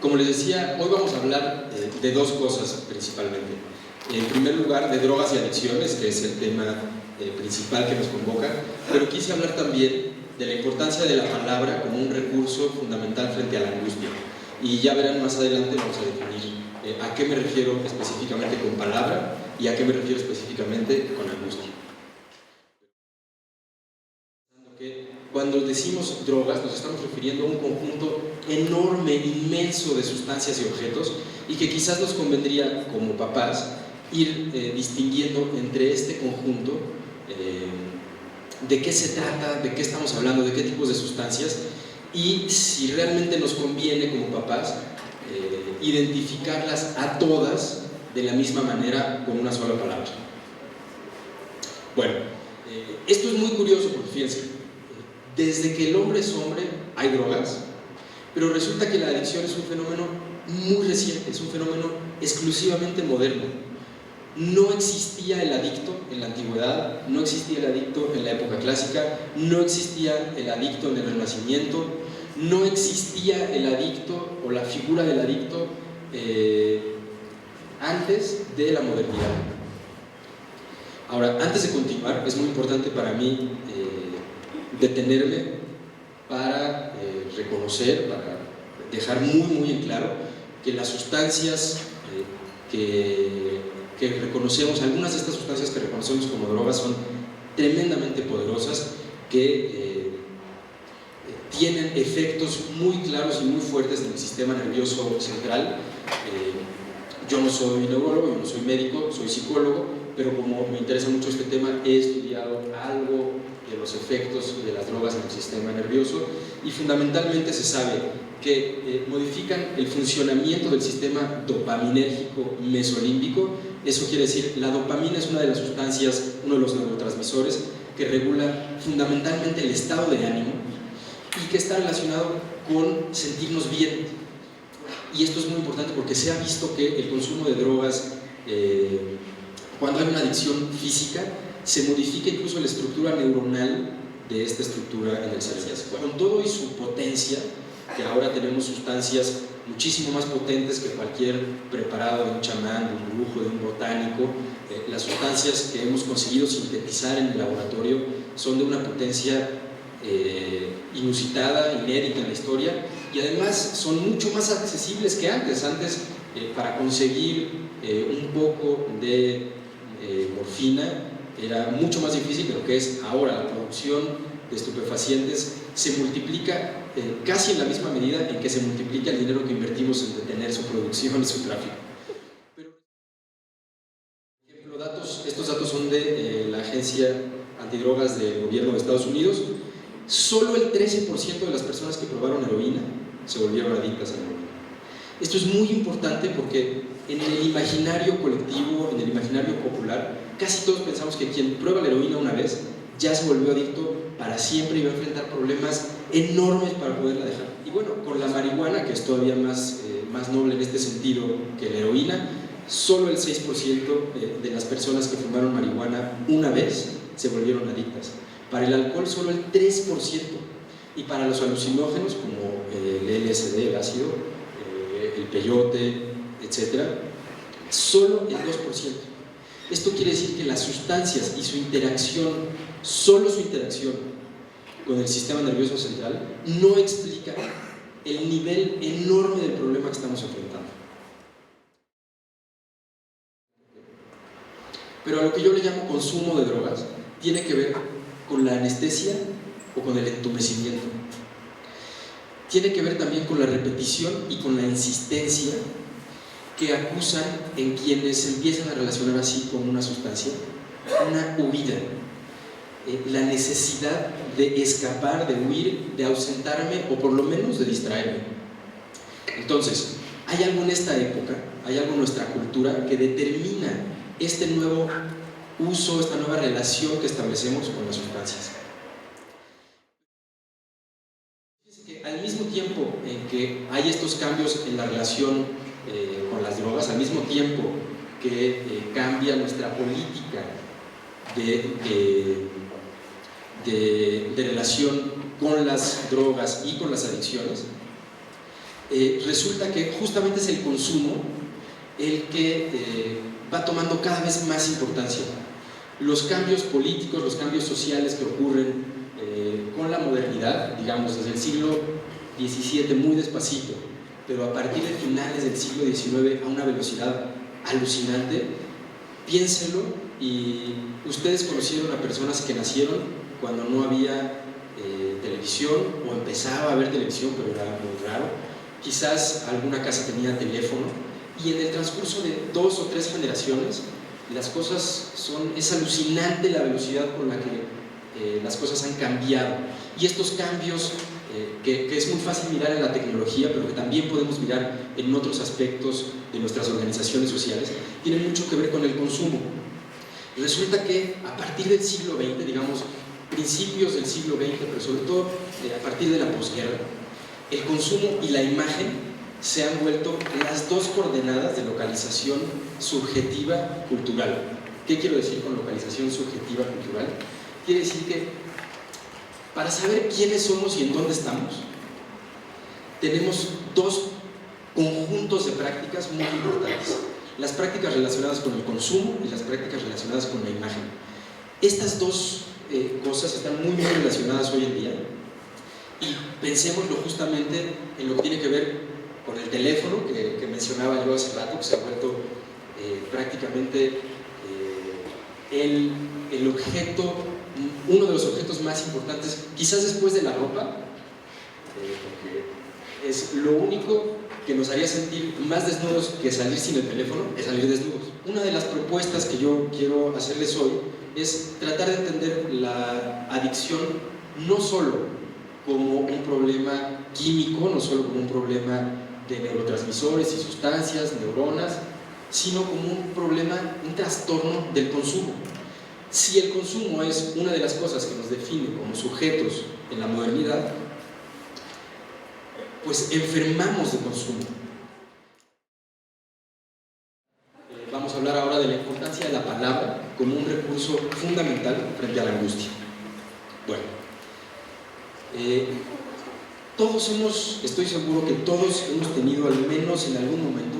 Como les decía, hoy vamos a hablar de dos cosas principalmente. En primer lugar, de drogas y adicciones, que es el tema principal que nos convoca, pero quise hablar también de la importancia de la palabra como un recurso fundamental frente a la angustia. Y ya verán más adelante, vamos a definir a qué me refiero específicamente con palabra y a qué me refiero específicamente con angustia. Cuando decimos drogas nos estamos refiriendo a un conjunto enorme, inmenso de sustancias y objetos, y que quizás nos convendría como papás ir distinguiendo entre este conjunto de qué se trata, de qué estamos hablando, de qué tipos de sustancias, y si realmente nos conviene como papás identificarlas a todas de la misma manera con una sola palabra. Bueno, esto es muy curioso porque fíjense, desde que el hombre es hombre hay drogas, pero resulta que la adicción es un fenómeno muy reciente, es un fenómeno exclusivamente moderno. No existía el adicto en la antigüedad, no existía el adicto en la época clásica, no existía el adicto en el Renacimiento, no existía el adicto o la figura del adicto antes de la modernidad. Ahora, antes de continuar, es muy importante para mí detenerme para reconocer, para dejar muy en claro que las sustancias que reconocemos, algunas de estas sustancias que reconocemos como drogas son tremendamente poderosas, que tienen efectos muy claros y muy fuertes en el sistema nervioso central. Yo no soy neurólogo, yo no soy médico, soy psicólogo, pero como me interesa mucho este tema, he estudiado algo de los efectos de las drogas en el sistema nervioso, y fundamentalmente se sabe que modifican el funcionamiento del sistema dopaminérgico mesolímbico. Eso quiere decir, la dopamina es una de las sustancias, uno de los neurotransmisores que regula fundamentalmente el estado de ánimo y que está relacionado con sentirnos bien. Y esto es muy importante porque se ha visto que el consumo de drogas, cuando hay una adicción física, se modifica incluso la estructura neuronal de esta estructura en el cerebro. Con todo y su potencia, que ahora tenemos sustancias muchísimo más potentes que cualquier preparado de un chamán, de un brujo, de un botánico, las sustancias que hemos conseguido sintetizar en el laboratorio son de una potencia inusitada, inédita en la historia, y además son mucho más accesibles que antes. Para conseguir un poco de morfina era mucho más difícil de lo que es ahora. La producción de estupefacientes se multiplica casi en la misma medida en que se multiplica el dinero que invertimos en detener su producción y su tráfico. Pero, por ejemplo, estos datos son de la Agencia Antidrogas del Gobierno de Estados Unidos. Solo el 13% de las personas que probaron heroína se volvieron adictas a la heroína. Esto es muy importante porque en el imaginario colectivo, en el imaginario popular, casi todos pensamos que quien prueba la heroína una vez ya se volvió adicto para siempre y va a enfrentar problemas enormes para poderla dejar. Y bueno, con la marihuana, que es todavía más noble en este sentido que la heroína, solo el 6% de las personas que fumaron marihuana una vez se volvieron adictas. Para el alcohol solo el 3%, y para los alucinógenos como el LSD, el ácido, el peyote, etc., solo el 2%. Esto quiere decir que las sustancias y su interacción, solo su interacción con el sistema nervioso central, no explica el nivel enorme del problema que estamos enfrentando. Pero a lo que yo le llamo consumo de drogas tiene que ver con la anestesia o con el entumecimiento. Tiene que ver también con la repetición y con la insistencia que acusan en quienes empiezan a relacionar así con una sustancia, una huida, la necesidad de escapar, de huir, de ausentarme o por lo menos de distraerme. Entonces, hay algo en esta época, hay algo en nuestra cultura que determina este nuevo uso, esta nueva relación que establecemos con las sustancias. Fíjense que al mismo tiempo en que hay estos cambios en la relación con las drogas, al mismo tiempo que cambia nuestra política de relación con las drogas y con las adicciones, resulta que justamente es el consumo el que va tomando cada vez más importancia. Los cambios políticos, los cambios sociales que ocurren con la modernidad, digamos desde el siglo XVII muy despacito, pero a partir de finales del siglo XIX a una velocidad alucinante, piénsenlo, y ustedes conocieron a personas que nacieron cuando no había televisión, o empezaba a haber televisión, pero era muy raro. Quizás alguna casa tenía teléfono, y en el transcurso de 2 o 3 generaciones las cosas es alucinante la velocidad con la que las cosas han cambiado. Y estos cambios que es muy fácil mirar en la tecnología, pero que también podemos mirar en otros aspectos de nuestras organizaciones sociales, tienen mucho que ver con el consumo. Resulta que a partir del siglo XX, digamos principios del siglo XX, pero sobre todo a partir de la posguerra, el consumo y la imagen se han vuelto las 2 coordenadas de localización subjetiva cultural. ¿Qué quiero decir con localización subjetiva cultural? Quiere decir que para saber quiénes somos y en dónde estamos, tenemos 2 conjuntos de prácticas muy importantes: las prácticas relacionadas con el consumo y las prácticas relacionadas con la imagen. Estas 2 cosas están muy relacionadas hoy en día, y pensémoslo justamente en lo que tiene que ver con el teléfono que mencionaba yo hace rato, que se ha vuelto prácticamente el objeto, uno de los objetos más importantes, quizás después de la ropa, porque es lo único que nos haría sentir más desnudos que salir sin el teléfono, es salir desnudos. Una de las propuestas que yo quiero hacerles hoy es tratar de entender la adicción no solo como un problema químico, no solo como un problema de neurotransmisores y sustancias, neuronas, sino como un problema, un trastorno del consumo. Si el consumo es una de las cosas que nos define como sujetos en la modernidad, pues enfermamos de consumo. Vamos a hablar ahora de la importancia de la palabra como un recurso fundamental frente a la angustia. Bueno, estoy seguro que todos hemos tenido al menos en algún momento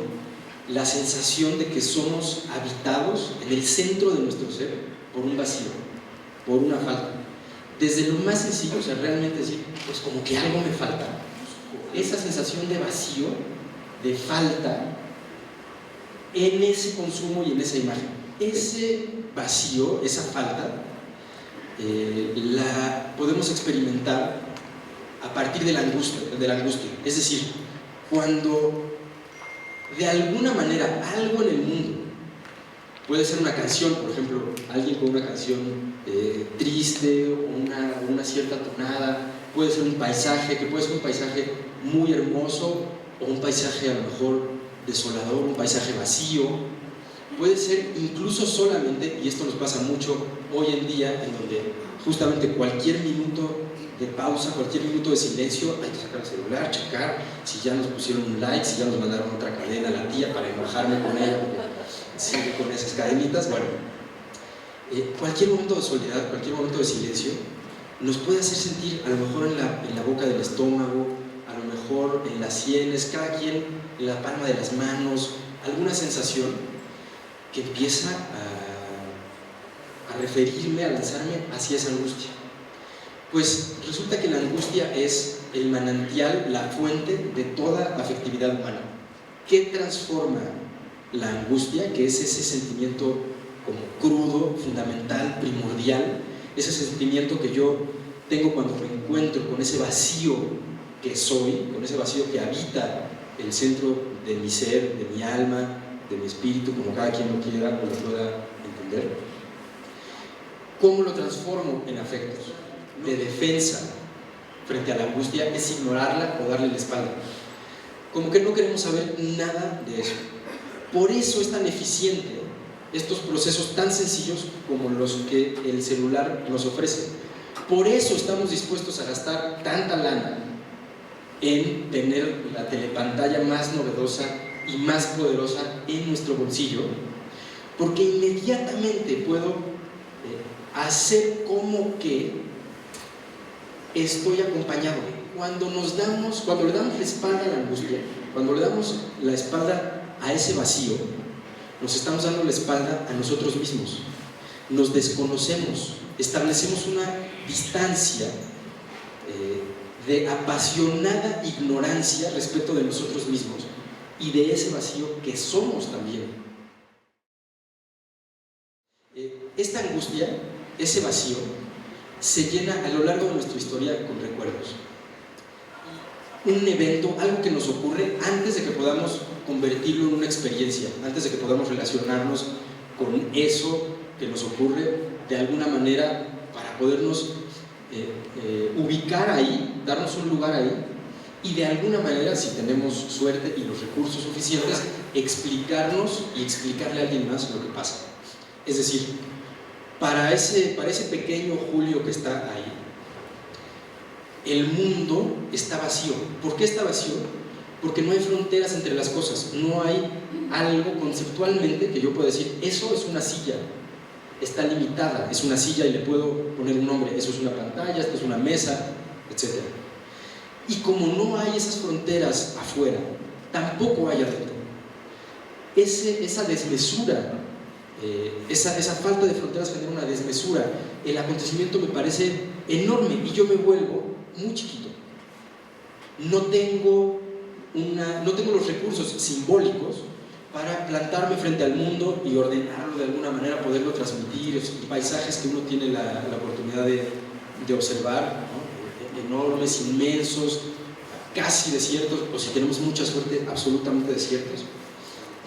la sensación de que somos habitados en el centro de nuestro ser por un vacío, por una falta. Desde lo más sencillo, o sea, realmente decir, pues como que algo me falta. Esa sensación de vacío, de falta, en ese consumo y en esa imagen. Ese vacío, esa falta, la podemos experimentar a partir de la angustia. Es decir, cuando de alguna manera algo en el mundo, puede ser una canción, por ejemplo, alguien con una canción triste o una cierta tonada, puede ser un paisaje, que puede ser un paisaje muy hermoso o un paisaje a lo mejor desolador, un paisaje vacío, puede ser incluso solamente, y esto nos pasa mucho hoy en día, en donde justamente cualquier minuto de pausa, cualquier minuto de silencio, hay que sacar el celular, checar si ya nos pusieron un like, si ya nos mandaron otra cadena a la tía para enojarme con ella, porque sigue con esas cadenitas. Bueno, cualquier momento de soledad, cualquier momento de silencio, nos puede hacer sentir, a lo mejor en la boca del estómago, a lo mejor en las sienes, cada quien en la palma de las manos, alguna sensación que empieza a referirme, a lanzarme hacia esa angustia. Pues resulta que la angustia es el manantial, la fuente de toda afectividad humana. ¿Qué transforma la angustia? Que es ese sentimiento como crudo, fundamental, primordial, ese sentimiento que yo tengo cuando me encuentro con ese vacío que soy, con ese vacío que habita el centro de mi ser, de mi alma, de mi espíritu, como cada quien lo quiera o lo pueda entender. ¿Cómo lo transformo en afectos? De defensa frente a la angustia es ignorarla o darle la espalda. Como que no queremos saber nada de eso. Por eso es tan eficiente estos procesos tan sencillos como los que el celular nos ofrece. Por eso estamos dispuestos a gastar tanta lana en tener la telepantalla más novedosa y más poderosa en nuestro bolsillo, porque inmediatamente puedo hacer como que estoy acompañado. Cuando le damos la espalda a la angustia, cuando le damos la espalda a ese vacío, nos estamos dando la espalda a nosotros mismos. Nos desconocemos, establecemos una distancia de apasionada ignorancia respecto de nosotros mismos y de ese vacío que somos también. Esta angustia, ese vacío, se llena a lo largo de nuestra historia con recuerdos. Un evento, algo que nos ocurre antes de que podamos convertirlo en una experiencia, antes de que podamos relacionarnos con eso que nos ocurre de alguna manera para podernos ubicar ahí, darnos un lugar ahí y de alguna manera, si tenemos suerte y los recursos suficientes, explicarnos y explicarle a alguien más lo que pasa. Es decir, para ese pequeño Julio que está ahí, el mundo está vacío. ¿Por qué está vacío? Porque no hay fronteras entre las cosas, no hay algo conceptualmente que yo pueda decir, eso es una silla, está limitada, es una silla y le puedo poner un nombre, eso es una pantalla, esto es una mesa, etc. Y como no hay esas fronteras afuera, tampoco hay adentro. Esa desmesura, esa falta de fronteras genera una desmesura. El acontecimiento me parece enorme y yo me vuelvo muy chiquito. No tengo los recursos simbólicos para plantarme frente al mundo y ordenarlo de alguna manera, poderlo transmitir, esos paisajes que uno tiene la oportunidad de observar, ¿no? Enormes, inmensos, casi desiertos, o si tenemos mucha suerte, absolutamente desiertos.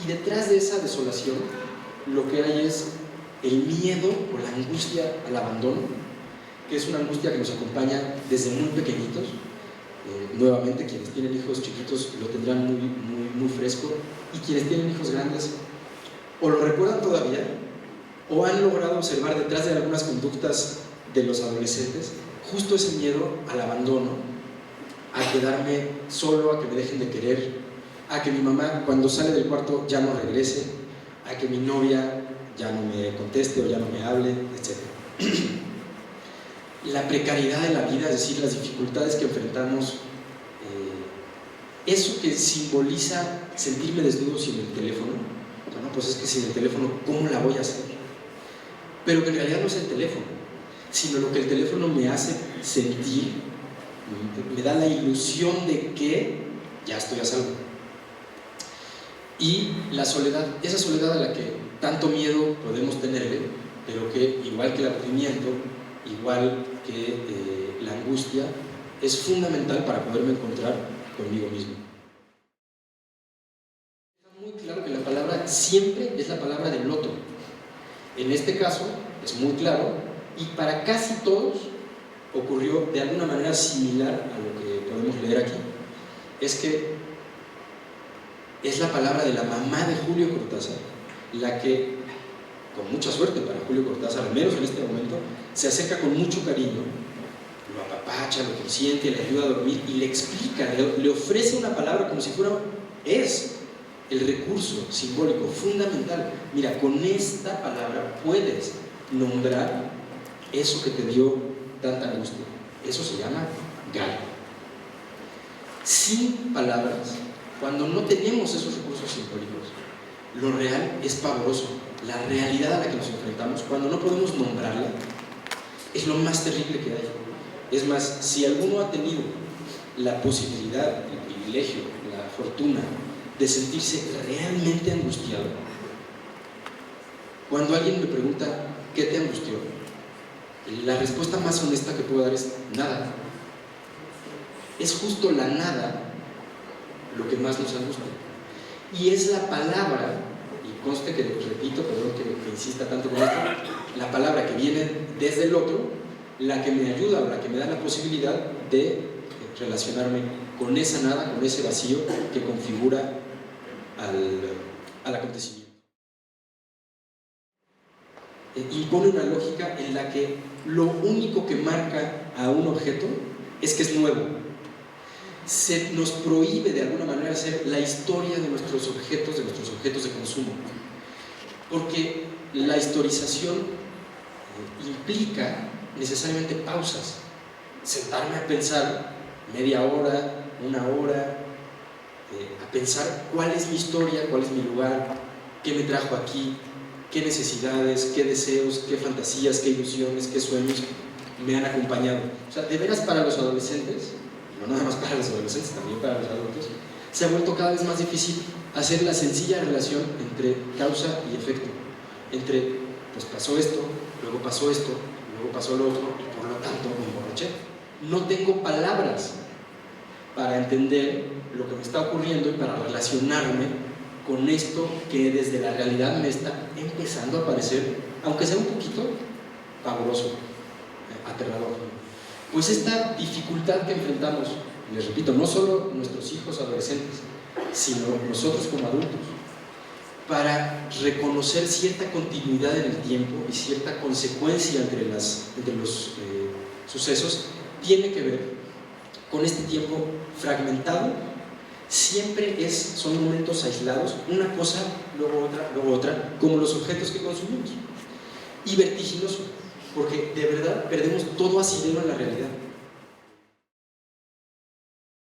Y detrás de esa desolación, lo que hay es el miedo o la angustia al abandono, que es una angustia que nos acompaña desde muy pequeñitos. Nuevamente, quienes tienen hijos chiquitos lo tendrán muy fresco, y quienes tienen hijos grandes o lo recuerdan todavía o han logrado observar detrás de algunas conductas de los adolescentes justo ese miedo al abandono, a quedarme solo, a que me dejen de querer, a que mi mamá cuando sale del cuarto ya no regrese, a que mi novia ya no me conteste o ya no me hable, etc. La precariedad de la vida, es decir, las dificultades que enfrentamos, eso que simboliza sentirme desnudo sin el teléfono. No, pues es que sin el teléfono, ¿cómo la voy a hacer? Pero que en realidad no es el teléfono, sino lo que el teléfono me hace sentir, me da la ilusión de que ya estoy a salvo. Y la soledad, esa soledad a la que tanto miedo podemos tenerle, pero que igual que el aburrimiento, igual que la angustia, es fundamental para poderme encontrar conmigo mismo. Está muy claro que la palabra siempre es la palabra del otro. En este caso es muy claro, y para casi todos ocurrió de alguna manera similar a lo que podemos leer aquí. Es que es la palabra de la mamá de Julio Cortázar la que, con mucha suerte para Julio Cortázar, al menos en este momento, se acerca con mucho cariño, lo apapacha, lo consiente, le ayuda a dormir y le explica, le ofrece una palabra como si fuera, es el recurso simbólico fundamental. Mira, con esta palabra puedes nombrar eso que te dio tanta angustia. Eso se llama gallo. Sin palabras, cuando no tenemos esos recursos simbólicos, lo real es pavoroso. La realidad a la que nos enfrentamos, cuando no podemos nombrarla, es lo más terrible que hay. Es más, si alguno ha tenido la posibilidad, el privilegio, la fortuna de sentirse realmente angustiado, cuando alguien me pregunta ¿qué te angustió?, la respuesta más honesta que puedo dar es nada. Es justo la nada lo que más nos angustia. Y es la palabra, y conste que repito, perdón que insista tanto con esto, la palabra que viene desde el otro, la que me ayuda o la que me da la posibilidad de relacionarme con esa nada, con ese vacío que configura al acontecimiento. Impone una lógica en la que lo único que marca a un objeto es que es nuevo. Se nos prohíbe de alguna manera hacer la historia de nuestros objetos de consumo, porque la historización implica necesariamente pausas. sentarme a pensar media hora, una hora, a pensar cuál es mi historia, cuál es mi lugar, qué me trajo aquí, qué necesidades, qué deseos, qué fantasías, qué ilusiones, qué sueños me han acompañado. O sea, de veras para los adolescentes, no nada más para los adolescentes, también para los adultos, se ha vuelto cada vez más difícil hacer la sencilla relación entre causa y efecto, entre pues pasó esto, luego pasó esto, luego pasó lo otro y por lo tanto me emborraché. No tengo palabras para entender lo que me está ocurriendo y para relacionarme con esto que desde la realidad me está empezando a parecer, aunque sea un poquito pavoroso, aterrador. Pues esta dificultad que enfrentamos, les repito, no solo nuestros hijos adolescentes, sino nosotros como adultos, para reconocer cierta continuidad en el tiempo y cierta consecuencia entre los sucesos, tiene que ver con este tiempo fragmentado. Siempre son momentos aislados, una cosa, luego otra, como los objetos que consumimos. Y vertiginoso, porque de verdad perdemos todo asidero en la realidad.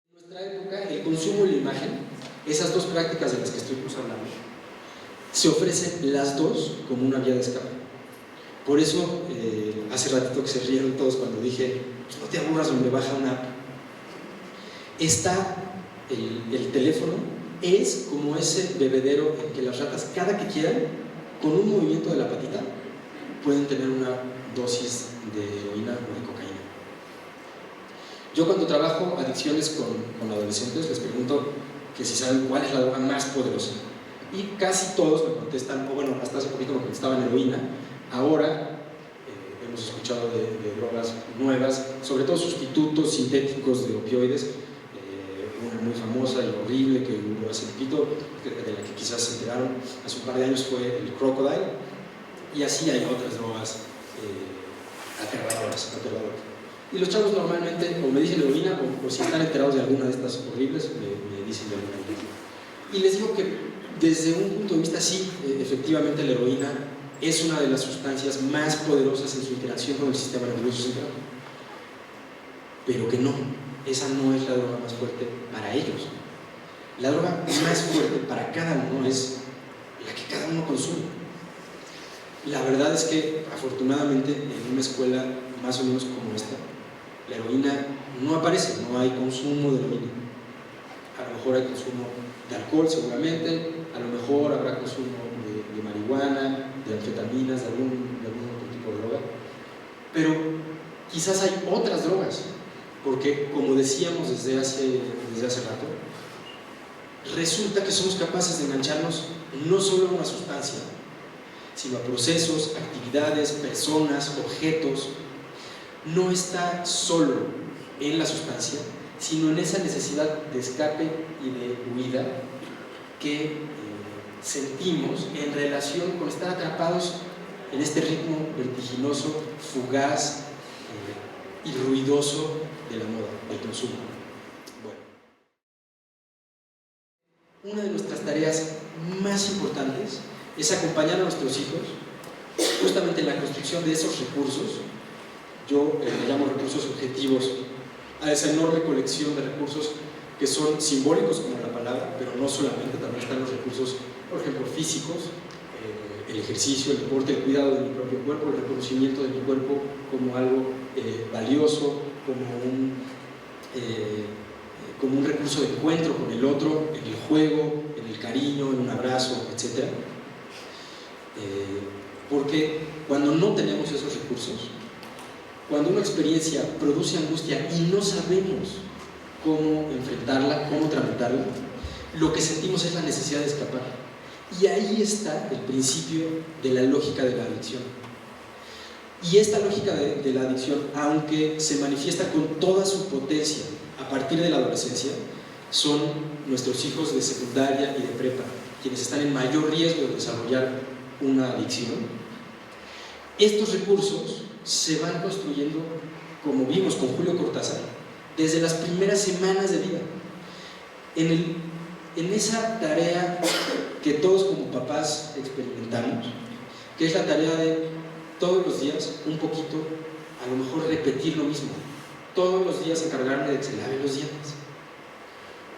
En nuestra época, el consumo y la imagen, esas dos prácticas de las que estuvimos hablando, se ofrecen las dos como una vía de escape. Por eso, hace ratito que se rieron todos cuando dije, pues no te aburras, donde baja una app. El teléfono es como ese bebedero en que las ratas, cada que quieran, con un movimiento de la patita, pueden tener una dosis de heroína o de cocaína. Yo cuando trabajo adicciones con adolescentes les pregunto que si saben cuál es la droga más poderosa. Y casi todos me contestan, o bueno, hasta hace poquito me contestaban heroína. Ahora hemos escuchado de drogas nuevas, sobre todo sustitutos sintéticos de opioides. Una muy famosa y horrible que hubo hace poquito, de la que quizás se enteraron hace un par de años, fue el Crocodile, y así hay otras drogas aterradoras. Y los chavos normalmente o me dicen heroína o si están enterados de alguna de estas horribles me dicen heroína. Y les digo que desde un punto de vista sí, efectivamente la heroína es una de las sustancias más poderosas en su interacción con el sistema nervioso central, pero que no, esa no es la droga más fuerte para ellos. La droga más fuerte para cada uno es la que cada uno consume. La verdad es que afortunadamente en una escuela más o menos como esta, la heroína no aparece, no hay consumo de heroína. A lo mejor hay consumo de alcohol seguramente, a lo mejor habrá consumo de marihuana, de anfetaminas, de algún otro tipo de droga, pero quizás hay otras drogas. Porque, como decíamos desde hace rato, resulta que somos capaces de engancharnos no solo a una sustancia, sino a procesos, actividades, personas, objetos. No está solo en la sustancia, sino en esa necesidad de escape y de huida que sentimos en relación con estar atrapados en este ritmo vertiginoso, fugaz y ruidoso de la moda, del consumo. Bueno, una de nuestras tareas más importantes es acompañar a nuestros hijos justamente en la construcción de esos recursos. Yo le llamo recursos objetivos a esa enorme colección de recursos que son simbólicos como la palabra, pero no solamente, también están los recursos, por ejemplo, físicos, el ejercicio, el deporte, el cuidado de mi propio cuerpo, el reconocimiento de mi cuerpo como algo valioso, como un recurso de encuentro con el otro, en el juego, en el cariño, en un abrazo, etc. Porque cuando no tenemos esos recursos, cuando una experiencia produce angustia y no sabemos cómo enfrentarla, cómo tramitarla, lo que sentimos es la necesidad de escapar. Y ahí está el principio de la lógica de la adicción. Y esta lógica de la adicción, aunque se manifiesta con toda su potencia a partir de la adolescencia, son nuestros hijos de secundaria y de prepa, quienes están en mayor riesgo de desarrollar una adicción. Estos recursos se van construyendo, como vimos con Julio Cortázar, desde las primeras semanas de vida. En esa tarea que todos como papás experimentamos, que es la tarea de todos los días, un poquito, a lo mejor repetir lo mismo, todos los días encargarme de que se lave los dientes,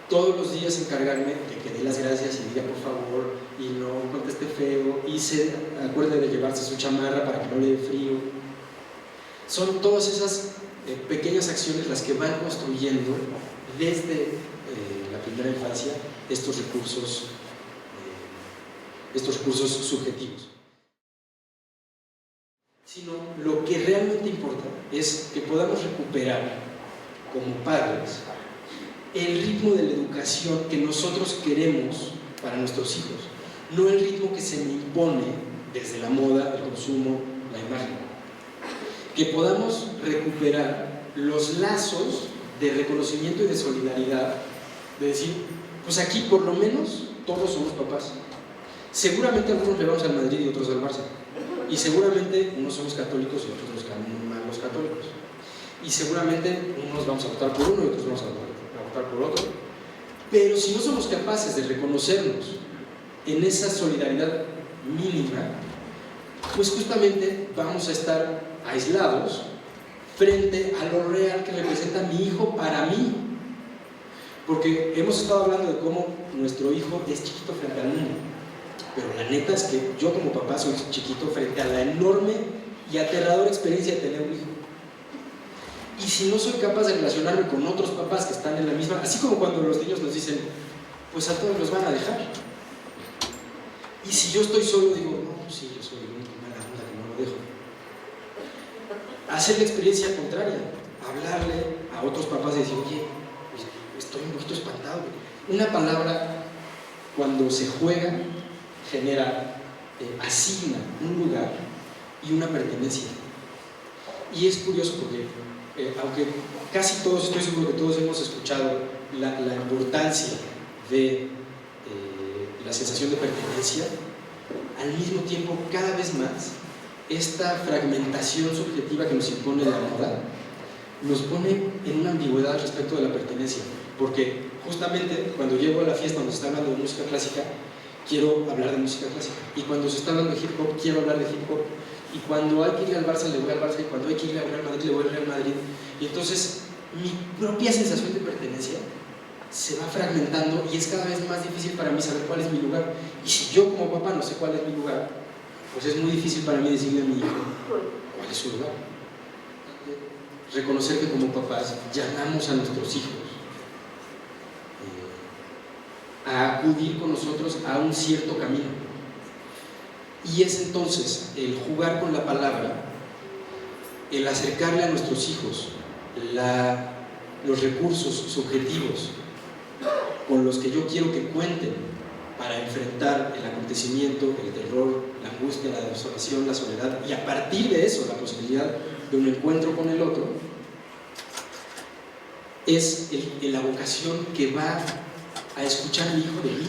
todos los días encargarme de que dé las gracias y diga por favor y no conteste feo y se acuerde de llevarse su chamarra para que no le dé frío. Son todas esas pequeñas acciones las que van construyendo desde la primera infancia estos recursos subjetivos. Sino lo que realmente importa es que podamos recuperar como padres el ritmo de la educación que nosotros queremos para nuestros hijos, no el ritmo que se me impone desde la moda, el consumo, la imagen. Que podamos recuperar los lazos de reconocimiento y de solidaridad, de decir, pues aquí por lo menos todos somos papás. Seguramente algunos le vamos al Madrid y otros al Barça, y seguramente unos somos católicos y otros nos caen mal los católicos, y seguramente unos vamos a votar por uno y otros vamos a votar por otro, pero si no somos capaces de reconocernos en esa solidaridad mínima, pues justamente vamos a estar aislados frente a lo real que representa mi hijo para mí, porque hemos estado hablando de cómo nuestro hijo es chiquito frente al mundo, pero la neta es que yo como papá soy chiquito frente a la enorme y aterradora experiencia de tener un hijo. Y si no soy capaz de relacionarme con otros papás que están en la misma, así como cuando los niños nos dicen, pues a todos los van a dejar. Y si yo estoy solo, digo, no, sí, yo soy el único mala onda que no lo dejo. Hacer la experiencia contraria, hablarle a otros papás y decir, oye, estoy un poquito espantado. Una palabra, cuando se juega, genera, asigna un lugar y una pertenencia. Y es curioso porque, aunque casi todos, estoy seguro que todos hemos escuchado la importancia de la sensación de pertenencia, al mismo tiempo, cada vez más, esta fragmentación subjetiva que nos impone la moda nos pone en una ambigüedad respecto de la pertenencia, porque justamente cuando llego a la fiesta donde se está hablando de música clásica, quiero hablar de música clásica, y cuando se está hablando de hip hop, quiero hablar de hip hop, y cuando hay que ir al Barça, le voy al Barça, y cuando hay que ir al Real Madrid, le voy al Real Madrid. Y entonces mi propia sensación de pertenencia se va fragmentando y es cada vez más difícil para mí saber cuál es mi lugar. Y si yo como papá no sé cuál es mi lugar, pues es muy difícil para mí decirle a mi hijo cuál es su lugar. Reconocer que como papás llamamos a nuestros hijos a acudir con nosotros a un cierto camino. Y es entonces el jugar con la palabra, el acercarle a nuestros hijos los recursos subjetivos con los que yo quiero que cuenten para enfrentar el acontecimiento, el terror, la angustia, la desolación, la soledad, y a partir de eso la posibilidad de un encuentro con el otro, es la vocación que va a escuchar mi hijo de mí.